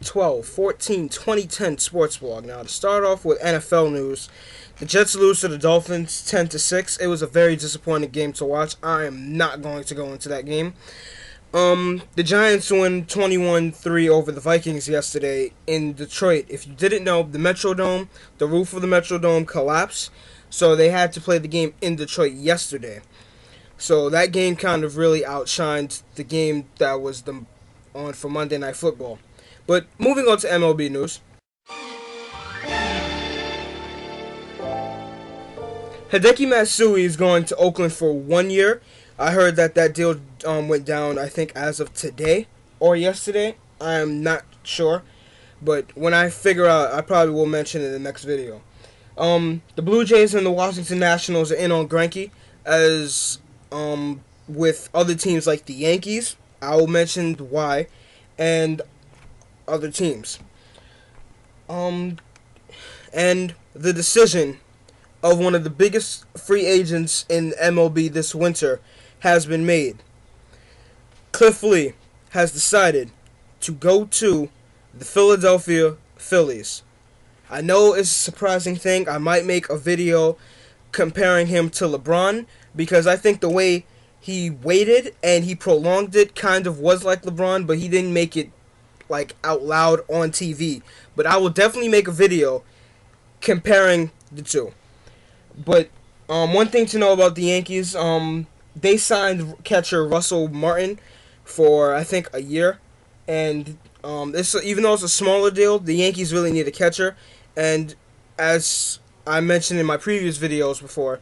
12, 14, 2010 sports blog. Now, to start off with NFL news, the Jets lose to the Dolphins 10-6. It was a very disappointing game to watch. I am not going to go into that game. The Giants win 21-3 over the Vikings yesterday in Detroit. If you didn't know, the Metrodome, the roof of the Metrodome collapsed, so they had to play the game in Detroit yesterday. So that game kind of really outshined the game that was on for Monday Night Football. But moving on to MLB news. Hideki Matsui is going to Oakland for 1 year. I heard that deal went down, I think, as of today or yesterday. I am not sure. But when I figure out, I probably will mention it in the next video. The Blue Jays and the Washington Nationals are in on Greinke, as with other teams like the Yankees. I will mention why, and other teams. And the decision of one of the biggest free agents in MLB this winter has been made. Cliff Lee has decided to go to the Philadelphia Phillies. I know it's a surprising thing. I might make a video comparing him to LeBron, because I think the way he waited and he prolonged it kind of was like LeBron, but he didn't make it like out loud on TV. But I will definitely make a video comparing the two. But one thing to know about the Yankees, they signed catcher Russell Martin for, I think, a year. And even though it's a smaller deal, the Yankees really need a catcher. And as I mentioned in my previous videos before,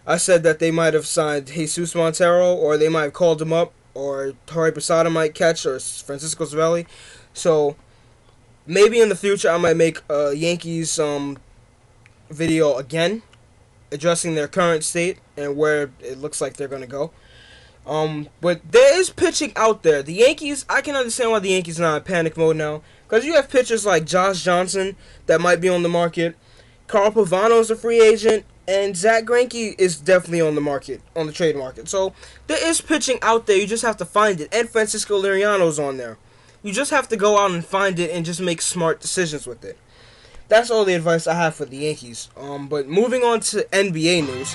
I said that they might have signed Jesus Montero, or they might have called him up, or Torrey Posada might catch, or Francisco Cervelli. So maybe in the future I might make a Yankees video again, addressing their current state and where it looks like they're going to go. But there is pitching out there. The Yankees, I can understand why the Yankees are not in panic mode now, because you have pitchers like Josh Johnson that might be on the market. Carl Pavano's a free agent, and Zach Greinke is definitely on the market, on the trade market. So there is pitching out there. You just have to find it. And Francisco Liriano's on there. You just have to go out and find it and just make smart decisions with it. That's all the advice I have for the Yankees. But moving on to NBA news.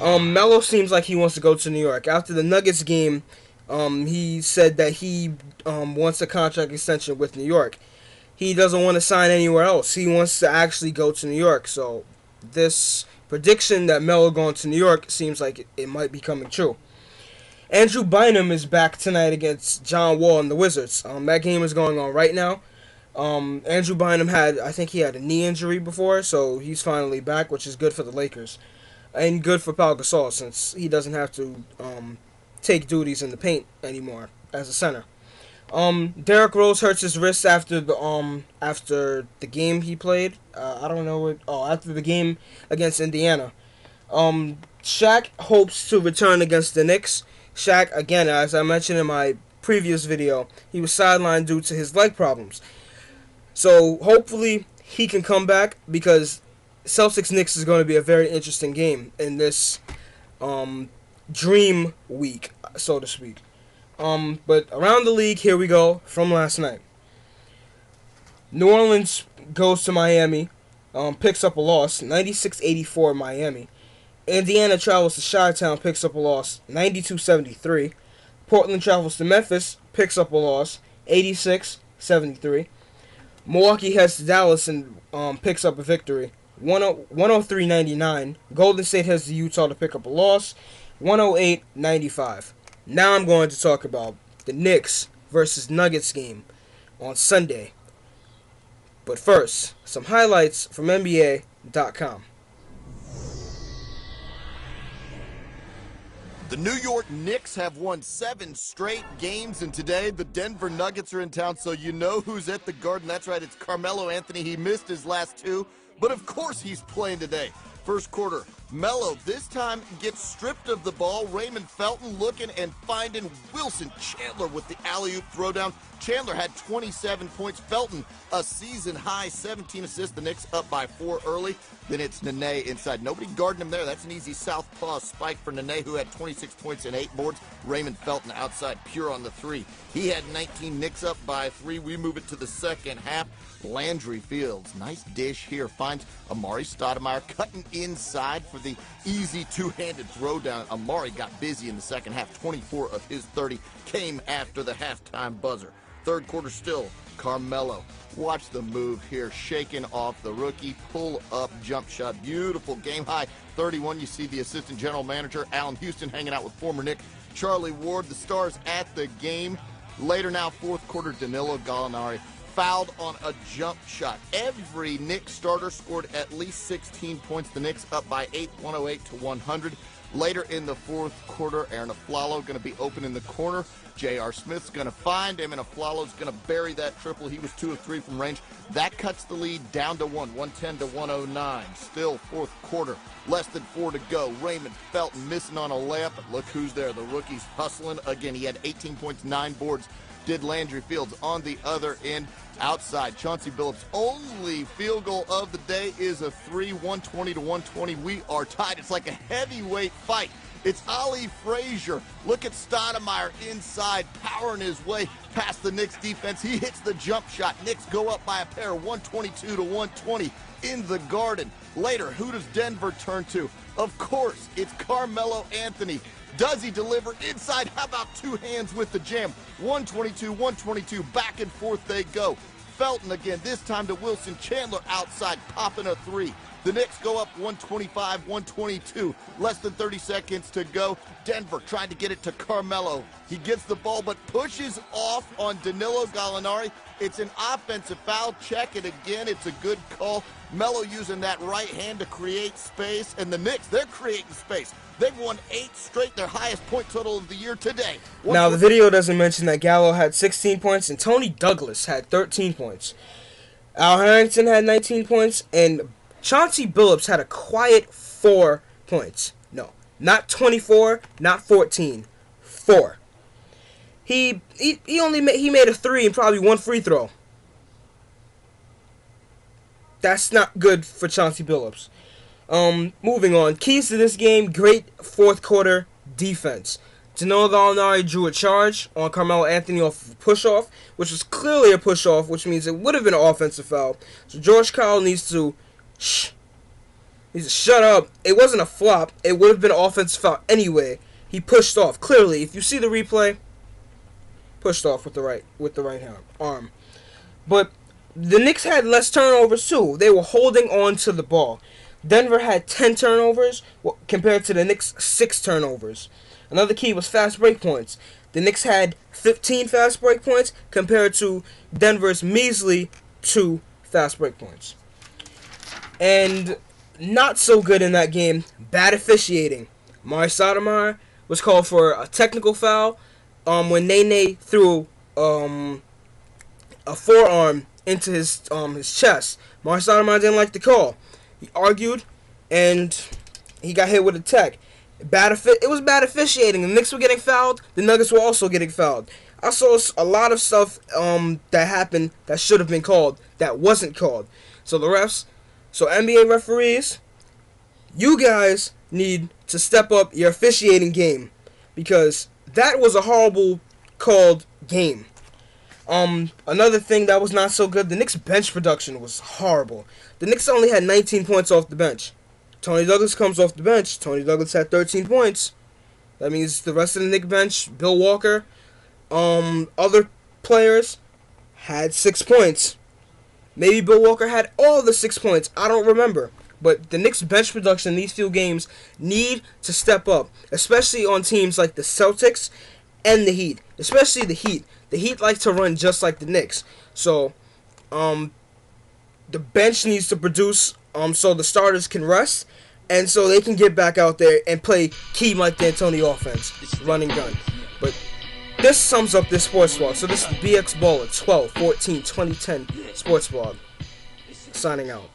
Melo seems like he wants to go to New York. After the Nuggets game, he said that he wants a contract extension with New York. He doesn't want to sign anywhere else. He wants to actually go to New York. So this prediction that Melo going to New York seems like it might be coming true. Andrew Bynum is back tonight against John Wall and the Wizards. That game is going on right now. Andrew Bynum I think he had a knee injury before, so he's finally back, which is good for the Lakers. And good for Pau Gasol, since he doesn't have to take duties in the paint anymore as a center. Derrick Rose hurts his wrist after the game he played. I don't know what. Oh, after the game against Indiana. Shaq hopes to return against the Knicks. Shaq, again, as I mentioned in my previous video, he was sidelined due to his leg problems. So hopefully he can come back, because Celtics-Knicks is going to be a very interesting game in this dream week, so to speak. But around the league, here we go from last night. New Orleans goes to Miami, picks up a loss, 96-84 Miami. Indiana travels to Chi-Town, picks up a loss, 92-73. Portland travels to Memphis, picks up a loss, 86-73. Milwaukee heads to Dallas and picks up a victory, 103-99. Golden State heads to Utah to pick up a loss, 108-95. Now I'm going to talk about the Knicks versus Nuggets game on Sunday. But first, some highlights from NBA.com. The New York Knicks have won 7 straight games, and today the Denver Nuggets are in town, so you know who's at the Garden. That's right, it's Carmelo Anthony. He missed his last 2, but of course he's playing today. First quarter, Melo this time gets stripped of the ball. Raymond Felton looking and finding Wilson Chandler with the alley-oop throwdown. Chandler had 27 points. Felton, a season-high 17 assists. The Knicks up by 4 early. Then it's Nene inside. Nobody guarding him there. That's an easy southpaw spike for Nene, who had 26 points and 8 boards. Raymond Felton outside, pure on the 3. He had 19. Knicks up by 3. We move it to the second half. Landry Fields, nice dish here, finds Amari Stoudemire cutting inside for the easy two-handed throwdown. Amari got busy in the second half. 24 of his 30 came after the halftime buzzer. Third quarter still, Carmelo. Watch the move here, shaking off the rookie, pull-up jump shot. Beautiful game high, 31. You see the assistant general manager, Allen Houston, hanging out with former Knick Charlie Ward. The stars at the game. Later now, fourth quarter, Danilo Gallinari fouled on a jump shot. Every Knicks starter scored at least 16 points. The Knicks up by 8, 108 to 100. Later in the fourth quarter, Aaron Aflalo going to be open in the corner. J.R. Smith's going to find him, and Aflalo's going to bury that triple. He was 2 of 3 from range. That cuts the lead down to 110 to 109. Still fourth quarter, less than 4 to go. Raymond Felton missing on a layup, but look who's there. The rookie's hustling again. He had 18 points, 9 boards. Did Landry Fields on the other end. Outside, Chauncey Billups' only field goal of the day is a 3, 120 to 120. We are tied. It's like a heavyweight fight. It's Ali Frazier. Look at Stoudemire inside, powering his way past the Knicks defense. He hits the jump shot. Knicks go up by a pair, 122 to 120 in the Garden. Later, who does Denver turn to? Of course, it's Carmelo Anthony. Does he deliver inside? How about 2 hands with the jam? 122, 122, back and forth they go. Felton again, this time to Wilson Chandler outside, popping a 3. The Knicks go up 125, 122. Less than 30 seconds to go. Denver trying to get it to Carmelo. He gets the ball but pushes off on Danilo Gallinari. It's an offensive foul. Check it again. It's a good call. Melo using that right hand to create space. And the Knicks, they're creating space. They've won 8 straight, their highest point total of the year today. Now, the video doesn't mention that Gallo had 16 points and Tony Douglas had 13 points. Al Harrington had 19 points and Chauncey Billups had a quiet 4 points. No, not 24, not 14, 4. He made a 3 and probably 1 free throw. That's not good for Chauncey Billups. Moving on. Keys to this game, great fourth quarter defense. Danilo Gallinari drew a charge on Carmelo Anthony off of a push-off, which was clearly a push-off, which means it would have been an offensive foul. So George Karl needs to shut up. It wasn't a flop. It would have been an offensive foul anyway. He pushed off. Clearly, if you see the replay, pushed off with the right arm. But the Knicks had less turnovers too. They were holding on to the ball. Denver had 10 turnovers compared to the Knicks' 6 turnovers. Another key was fast break points. The Knicks had 15 fast break points compared to Denver's measly 2 fast break points. And not so good in that game, bad officiating. Amari Stoudemire was called for a technical foul when Nene threw a forearm into his chest. Amari Stoudemire didn't like the call. He argued, and he got hit with a tech. It was bad officiating. The Knicks were getting fouled. The Nuggets were also getting fouled. I saw a lot of stuff that happened that should have been called that wasn't called. So NBA referees, you guys need to step up your officiating game because that was a horrible called game. Another thing that was not so good, the Knicks bench production was horrible. The Knicks only had 19 points off the bench. Tony Douglas comes off the bench. Tony Douglas had 13 points. That means the rest of the Knicks bench, Bill Walker, other players had 6 points. Maybe Bill Walker had all the 6 points. I don't remember. But the Knicks bench production in these few games need to step up, especially on teams like the Celtics and the Heat. Especially the Heat. The Heat like to run just like the Knicks. So, the bench needs to produce so the starters can rest and so they can get back out there and play key Mike D'Antoni offense, run and gun. But this sums up this sports blog. So this is BX Baller 12-14-2010 sports blog. Signing out.